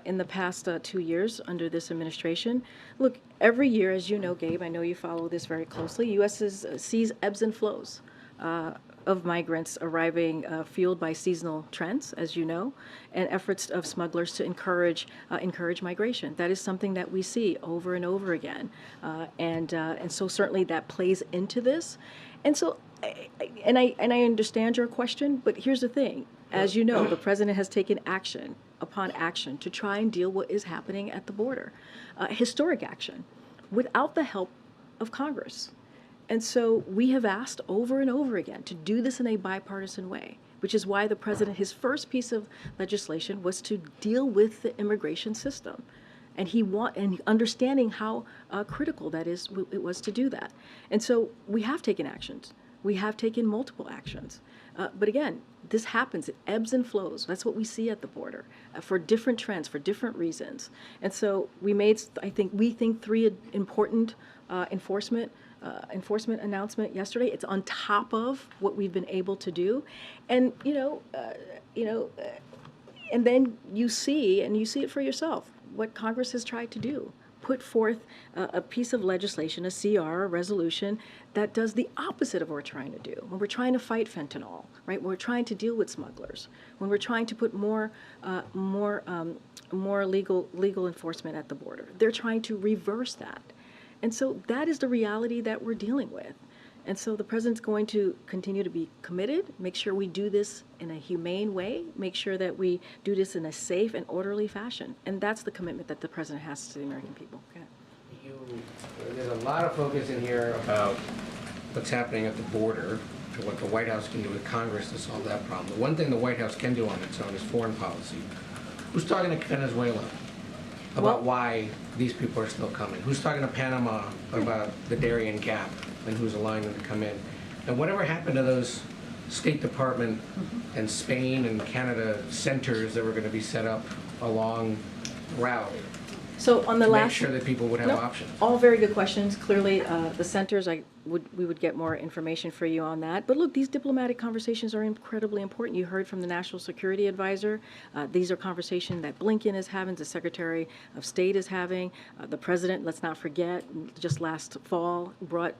in the past 2 years under this administration. Look, every year, as you know, Gabe, I know you follow this very closely, U.S. sees ebbs and flows of migrants arriving fueled by seasonal trends, as you know, and efforts of smugglers to encourage migration. That is something that we see over and over again. And so certainly that plays into this. And so, and I understand your question, but here's the thing. As you know, the president has taken action upon action to try and deal what is happening at the border. Historic action, without the help of Congress. And so we have asked over and over again to do this in a bipartisan way, which is why the president, his first piece of legislation was to deal with the immigration system. And understanding how critical that is, it was to do that. And so we have taken actions. We have taken multiple actions. But again, this happens. It ebbs and flows. That's what we see at the border for different trends, for different reasons. And so we think three important enforcement announcement yesterday. It's on top of what we've been able to do, and and then you see it for yourself what Congress has tried to do. Put forth a piece of legislation, a CR, a resolution, that does the opposite of what we're trying to do. When we're trying to fight fentanyl, right? When we're trying to deal with smugglers, when we're trying to put more legal enforcement at the border, they're trying to reverse that. And so that is the reality that we're dealing with. And so the president's going to continue to be committed, make sure we do this in a humane way, make sure that we do this in a safe and orderly fashion. And that's the commitment that the president has to the American people. Okay. There's a lot of focus in here about what's happening at the border and what the White House can do with Congress to solve that problem. The one thing the White House can do on its own is foreign policy. Who's talking to Venezuela about why these people are still coming? Who's talking to Panama about the Darien Gap and who's allowing them to come in? And whatever happened to those State Department and Spain and Canada centers that were going to be set up along the route? So on the to last, make sure that people would have options. All very good questions. Clearly, the centers, we would get more information for you on that. But look, these diplomatic conversations are incredibly important. You heard from the National Security Advisor. These are conversations that Blinken is having, the Secretary of State is having. The President, let's not forget, just last fall brought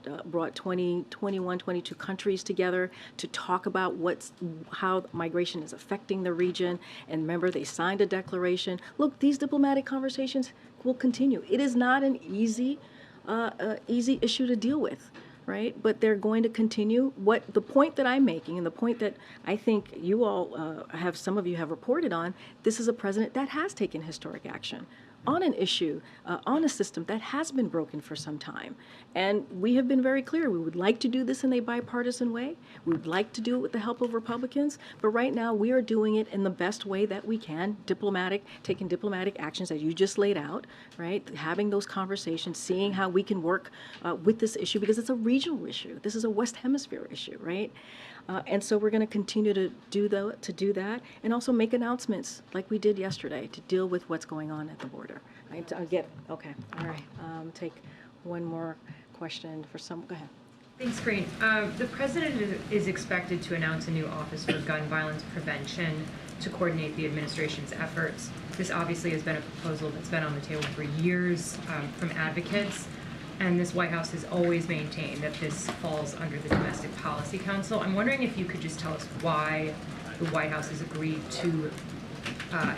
21, 22 countries together to talk about how migration is affecting the region. And remember, they signed a declaration. Look, these diplomatic conversations will continue. It is not an easy issue to deal with, right? But they're going to continue. The point that I'm making, and the point that I think you all some of you have reported on, this is a president that has taken historic action on an issue, on a system that has been broken for some time. And we have been very clear, we would like to do this in a bipartisan way. We would like to do it with the help of Republicans, but right now we are doing it in the best way that we can, taking diplomatic actions as you just laid out, right? Having those conversations, seeing how we can work with this issue, because it's a regional issue. This is a West Hemisphere issue, right? And so we're going to continue to do that, and also make announcements like we did yesterday to deal with what's going on at the border. Okay, all right. Take one more question for go ahead. Thanks, Karine. The president is expected to announce a new office for gun violence prevention to coordinate the administration's efforts. This obviously has been a proposal that's been on the table for years from advocates. And this White House has always maintained that this falls under the Domestic Policy Council. I'm wondering if you could just tell us why the White House has agreed to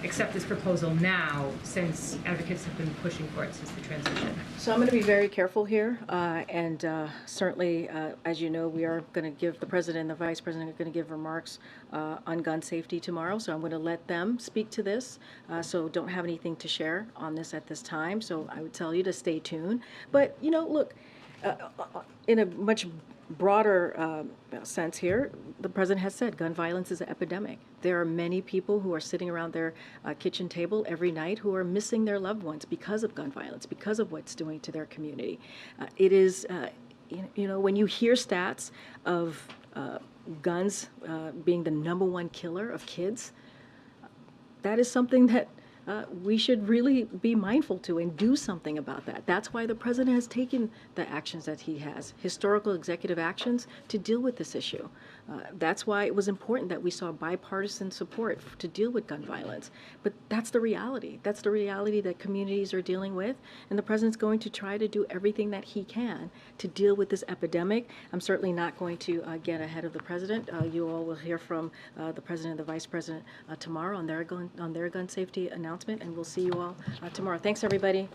accept this proposal now, since advocates have been pushing for it since the transition. So I'm going to be very careful here, and certainly, as you know, we are going to give the president and the vice president are going to give remarks on gun safety tomorrow. So I'm going to let them speak to this. So don't have anything to share on this at this time. So I would tell you to stay tuned. But look, in a much broader sense here, the president has said gun violence is an epidemic. There are many people who are sitting around their kitchen table every night who are missing their loved ones because of gun violence, because of what it's doing to their community. It is, when you hear stats of guns being the #1 killer of kids, that is something that we should really be mindful to and do something about that. That's why the president has taken the actions that he has, historical executive actions to deal with this issue. That's why it was important that we saw bipartisan support to deal with gun violence. But that's the reality. That's the reality that communities are dealing with. And the president's going to try to do everything that he can to deal with this epidemic. I'm certainly not going to get ahead of the president. You all will hear from the president and the vice president tomorrow on their gun safety announcement. And we'll see you all tomorrow. Thanks, everybody.